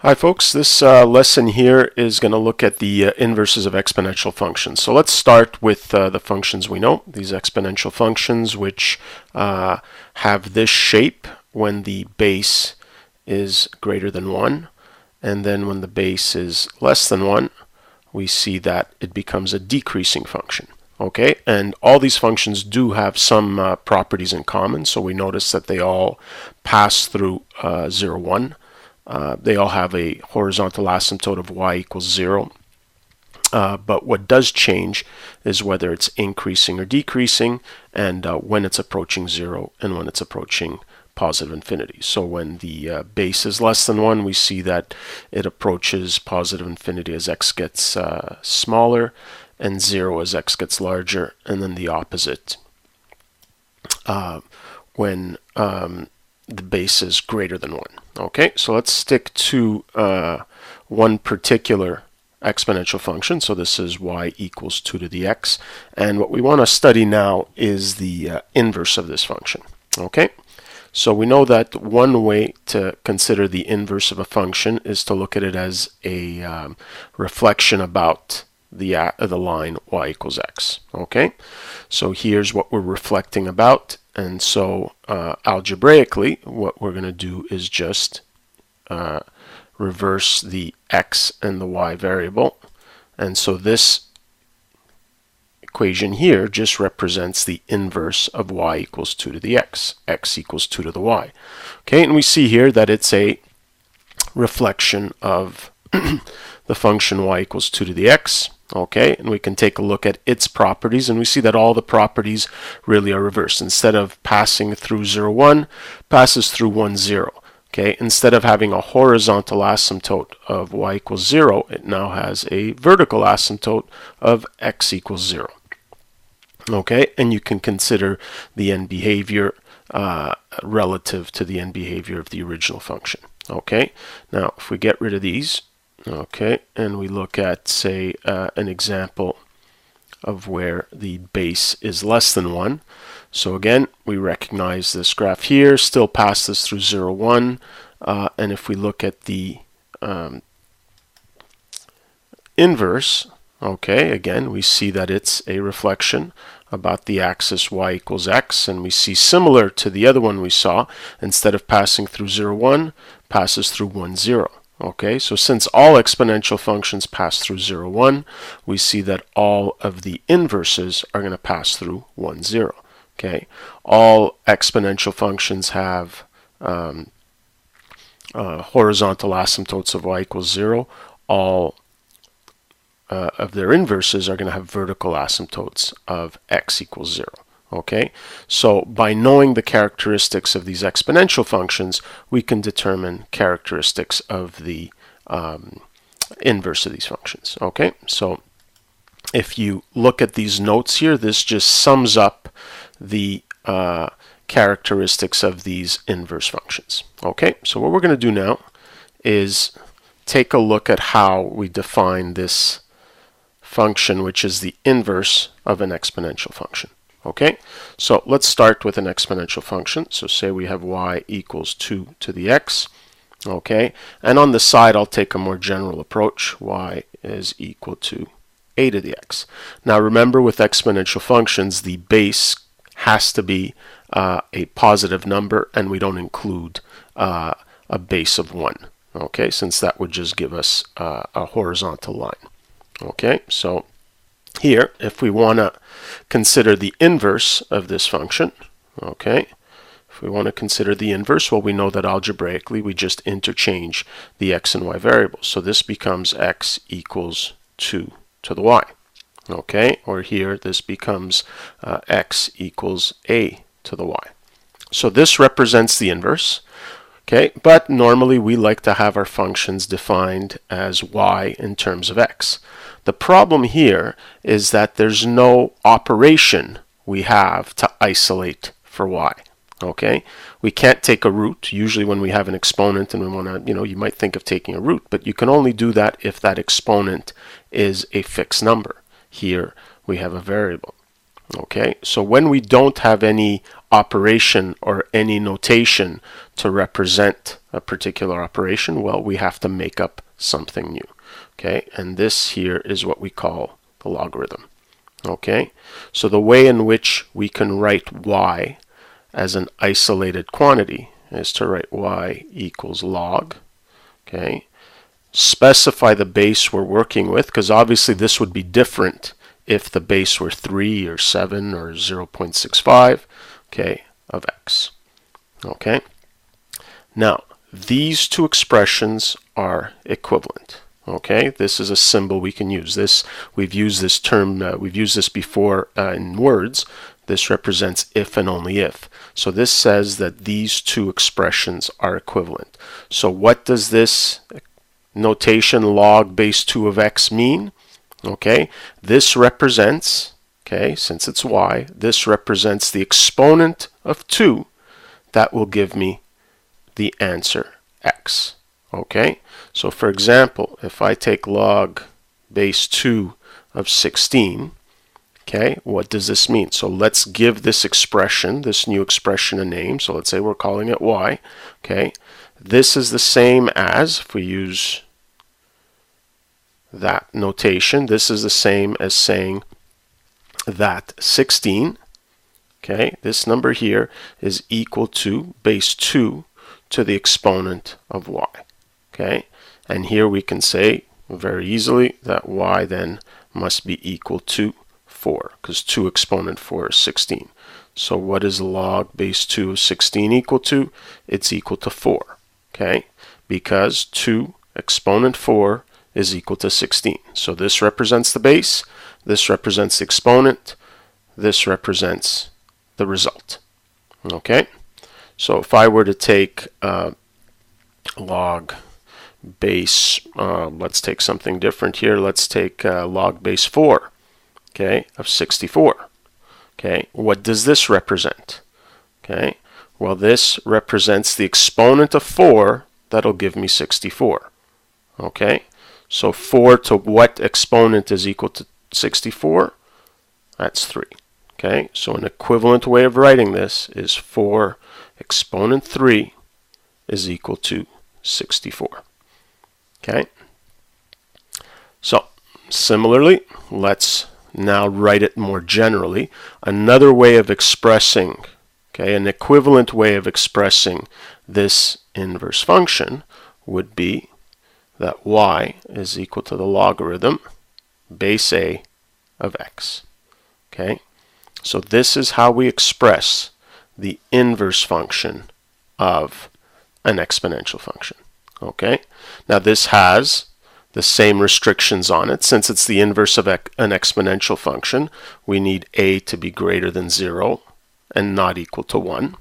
Hi folks, this lesson here is going to look at the inverses of exponential functions. So let's start with the functions we know, these exponential functions which have this shape when the base is greater than 1, and then when the base is less than 1, we see that it becomes a decreasing function. Okay, and all these functions do have some properties in common, so we notice that they all pass through 0, 1. They all have a horizontal asymptote of y equals 0. But what does change is whether it's increasing or decreasing, and when it's approaching 0 and when it's approaching positive infinity. So when the base is less than 1, we see that it approaches positive infinity as x gets smaller, and 0 as x gets larger, and then the opposite when the base is greater than 1. Okay, so let's stick to one particular exponential function. So this is y equals 2 to the x. And what we want to study now is the inverse of this function. Okay, so we know that one way to consider the inverse of a function is to look at it as a reflection about the line y equals x. Okay, so here's what we're reflecting about. And so algebraically, what we're going to do is just reverse the x and the y variable. And so this equation here just represents the inverse of y equals 2 to the x equals 2 to the y. Okay, and we see here that it's a reflection of the function y equals 2 to the x. Okay, and we can take a look at its properties, and we see that all the properties really are reversed. Instead of passing through 0, 1, passes through 1, 0. Okay, instead of having a horizontal asymptote of y equals 0, it now has a vertical asymptote of x equals 0. Okay, and you can consider the end behavior relative to the end behavior of the original function. Okay, now if we get rid of these, okay, and we look at, say, an example of where the base is less than 1. So again, we recognize this graph here, still passes through 0, 1. And if we look at the inverse, okay, again, we see that it's a reflection about the axis y equals x. And we see, similar to the other one we saw, instead of passing through 0, 1, passes through 1, 0. Okay, so since all exponential functions pass through 0, 1, we see that all of the inverses are going to pass through 1, 0. Okay, all exponential functions have horizontal asymptotes of y equals 0. All of their inverses are going to have vertical asymptotes of x equals 0. Okay, so by knowing the characteristics of these exponential functions, we can determine characteristics of the inverse of these functions. Okay, so if you look at these notes here, this just sums up the characteristics of these inverse functions. Okay, so what we're going to do now is take a look at how we define this function, which is the inverse of an exponential function. Okay, so let's start with an exponential function. So say we have y equals 2 to the x. Okay, and on the side I'll take a more general approach. Y is equal to a to the x. Now remember, with exponential functions, the base has to be a positive number, and we don't include a base of 1. Okay, since that would just give us a horizontal line. Okay, so here, if we want to consider the inverse of this function, okay, if we want to consider the inverse, well, we know that algebraically we just interchange the x and y variables. So this becomes x equals 2 to the y. Okay, or here this becomes x equals a to the y. So this represents the inverse. Okay, but normally we like to have our functions defined as y in terms of x. The problem here is that there's no operation we have to isolate for y. Okay, we can't take a root. Usually when we have an exponent and we want to, you might think of taking a root, but you can only do that if that exponent is a fixed number. Here we have a variable. Okay, so when we don't have any operation or any notation to represent a particular operation, well, we have to make up something new. Okay, and this here is what we call the logarithm. Okay, so the way in which we can write y as an isolated quantity is to write y equals log. Okay, specify the base we're working with, because obviously this would be different if the base were 3 or 7 or 0.65, okay, of x. Okay, now these two expressions are equivalent. Okay, this is a symbol we can use. This, we've used this term, we've used this before in words. This represents if and only if. So this says that these two expressions are equivalent. So what does this notation log base 2 of x mean? Okay, this represents, okay, since it's y, this represents the exponent of 2 that will give me the answer x. Okay, so for example, if I take log base 2 of 16, okay, what does this mean? So let's give this expression, this new expression, a name. So let's say we're calling it y. Okay, this is the same as, if we use that notation, this is the same as saying that 16, okay, this number here is equal to base 2 to the exponent of y. Okay, and here we can say very easily that y then must be equal to 4, because 2 exponent 4 is 16. So what is log base 2 of 16 equal to? It's equal to 4, okay, because 2 exponent 4 is equal to 16. So this represents the base, this represents the exponent, this represents the result. Okay, so if I were to take log base, let's take something different here. Let's take log base 4, okay, of 64. Okay, what does this represent? Okay, well, this represents the exponent of 4 that'll give me 64. Okay, so 4 to what exponent is equal to 64? That's 3. Okay, so an equivalent way of writing this is 4 exponent 3 is equal to 64. Okay, so similarly, let's now write it more generally. Another way of expressing, okay, an equivalent way of expressing this inverse function would be that y is equal to the logarithm base a of x. Okay, so this is how we express the inverse function of an exponential function. Okay, now this has the same restrictions on it. Since it's the inverse of an exponential function, we need a to be greater than 0 and not equal to 1.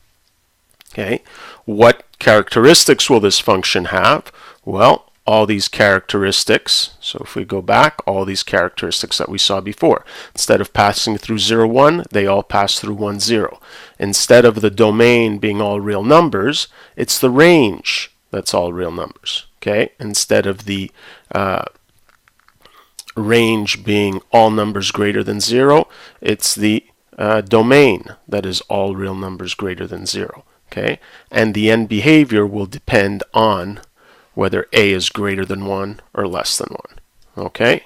Okay, what characteristics will this function have? Well, all these characteristics, so if we go back, all these characteristics that we saw before. Instead of passing through 0, 1, they all pass through 1, 0. Instead of the domain being all real numbers, it's the range that's all real numbers. Okay, instead of the range being all numbers greater than 0, it's the domain that is all real numbers greater than 0. Okay, and the end behavior will depend on whether a is greater than 1 or less than 1. Okay,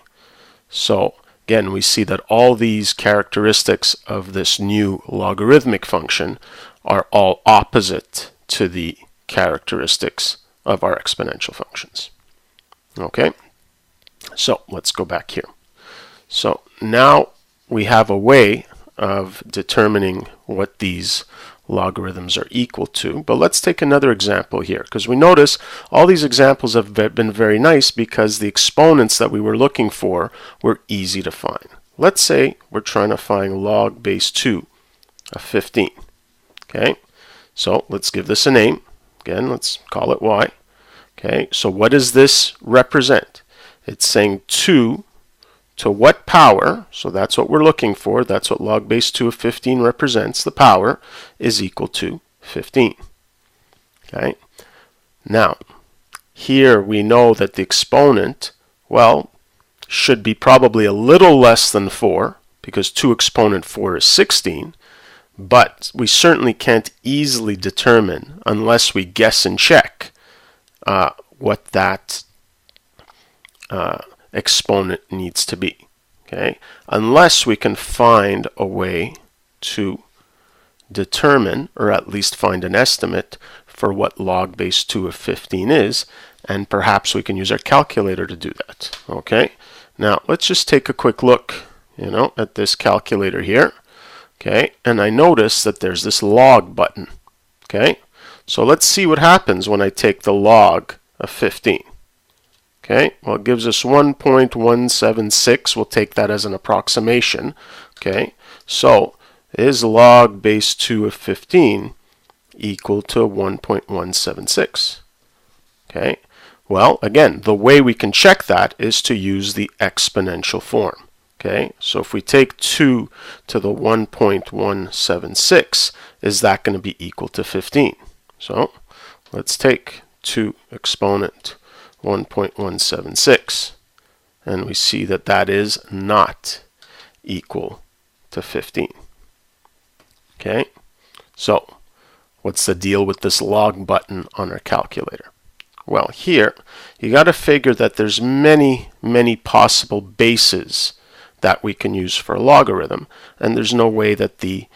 so again, we see that all these characteristics of this new logarithmic function are all opposite to the characteristics of our exponential functions. Okay, so let's go back here. So now we have a way of determining what these logarithms are equal to, but let's take another example here, because we notice all these examples have been very nice because the exponents that we were looking for were easy to find. Let's say we're trying to find log base 2 of 15. Okay, so let's give this a name. Again, let's call it y. Okay, so what does this represent? It's saying 2 to what power, so that's what we're looking for, that's what log base 2 of 15 represents, the power is equal to 15. Okay, now here we know that the exponent, well, should be probably a little less than 4, because 2 exponent 4 is 16, but we certainly can't easily determine, unless we guess and check, what that exponent needs to be. Okay, unless we can find a way to determine, or at least find an estimate for what log base 2 of 15 is, and perhaps we can use our calculator to do that. Okay, now let's just take a quick look, at this calculator here. Okay, and I notice that there's this log button. Okay, so let's see what happens when I take the log of 15. Okay, well, it gives us 1.176. We'll take that as an approximation. Okay, so is log base 2 of 15 equal to 1.176? Okay, well, again, the way we can check that is to use the exponential form. Okay, so if we take 2 to the 1.176, is that going to be equal to 15? So let's take 2 exponent 1.176, and we see that that is not equal to 15. Okay, so what's the deal with this log button on our calculator? Well, here you got to figure that there's many possible bases that we can use for a logarithm, and there's no way that a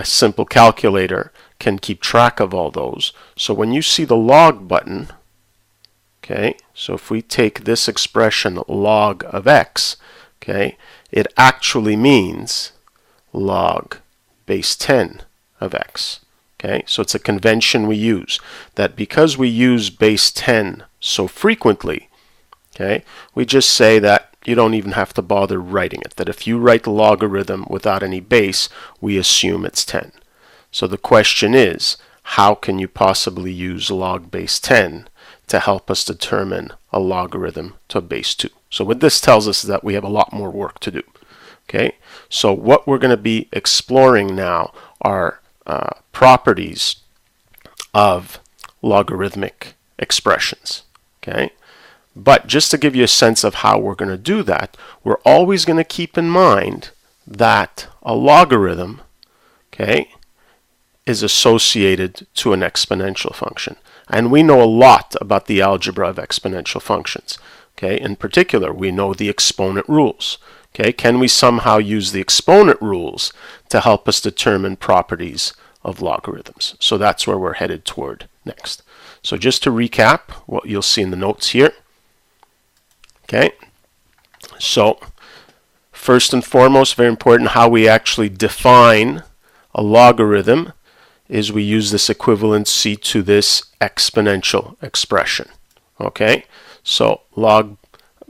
simple calculator can keep track of all those. So when you see the log button, okay, so if we take this expression log of x, okay, it actually means log base 10 of x. Okay, so it's a convention we use, that because we use base 10 so frequently, okay, we just say that you don't even have to bother writing it, that if you write the logarithm without any base, we assume it's 10. So the question is, how can you possibly use log base 10 to help us determine a logarithm to base 2? So what this tells us is that we have a lot more work to do. Okay, so what we're going to be exploring now are properties of logarithmic expressions. Okay, but just to give you a sense of how we're going to do that, we're always going to keep in mind that a logarithm, okay, is associated to an exponential function. And we know a lot about the algebra of exponential functions. Okay, in particular, we know the exponent rules. Okay, can we somehow use the exponent rules to help us determine properties of logarithms? So that's where we're headed toward next. So just to recap what you'll see in the notes here. Okay, so first and foremost, very important, how we actually define a logarithm is we use this equivalency to this exponential expression. Okay, so log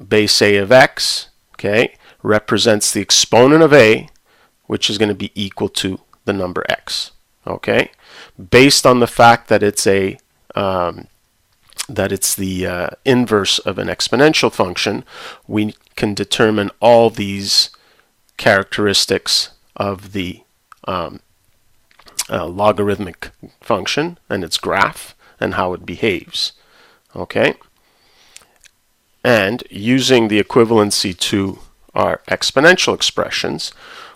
base a of x, okay, represents the exponent of a, which is going to be equal to the number x. Okay, based on the fact that it's the inverse of an exponential function, we can determine all these characteristics of the logarithmic function and its graph and how it behaves. Okay, and using the equivalency to our exponential expressions,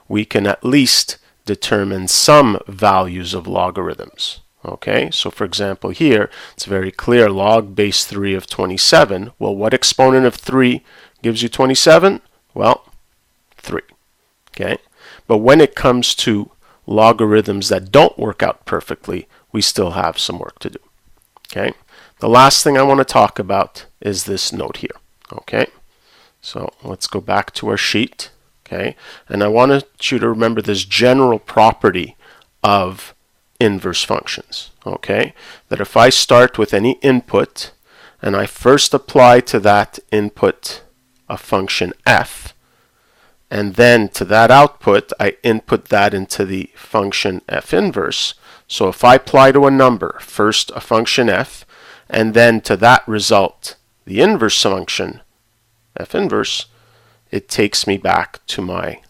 we can at least determine some values of logarithms. Okay, so for example here, it's very clear, log base 3 of 27. Well, what exponent of 3 gives you 27? Well, 3. Okay, but when it comes to logarithms that don't work out perfectly, we still have some work to do. Okay, the last thing I want to talk about is this note here. Okay, so let's go back to our sheet. Okay, and I want you to remember this general property of inverse functions. Okay, that if I start with any input and I first apply to that input a function f, and then to that output I input that into the function f inverse. So if I apply to a number first a function f, and then to that result the inverse function f inverse, it takes me back to my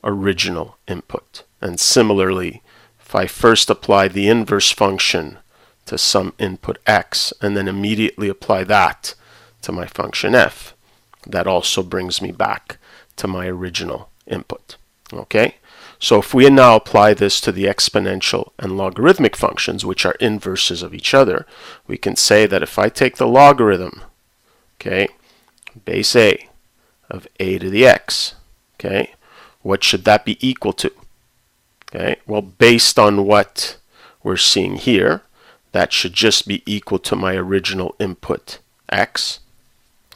original input. And similarly, if I first apply the inverse function to some input x and then immediately apply that to my function f, that also brings me back to my original input. Okay, So if we now apply this to the exponential and logarithmic functions, which are inverses of each other, we can say that if I take the logarithm, okay, base a of a to the x, okay, what should that be equal to? Okay, well, based on what we're seeing here, that should just be equal to my original input x.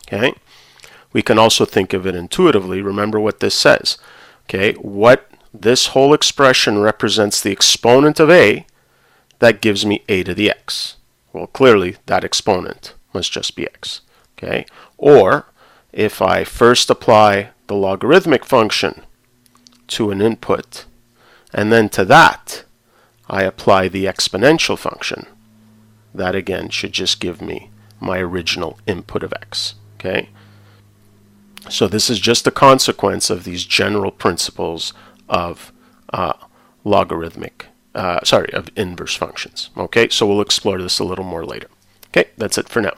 Okay, we can also think of it intuitively. Remember what this says. Okay, what this whole expression represents the exponent of a, that gives me a to the x. Well, clearly that exponent must just be x. Okay, or if I first apply the logarithmic function to an input, and then to that I apply the exponential function, that again should just give me my original input of x. Okay, so this is just a consequence of these general principles of of inverse functions. Okay, so we'll explore this a little more later. Okay, that's it for now.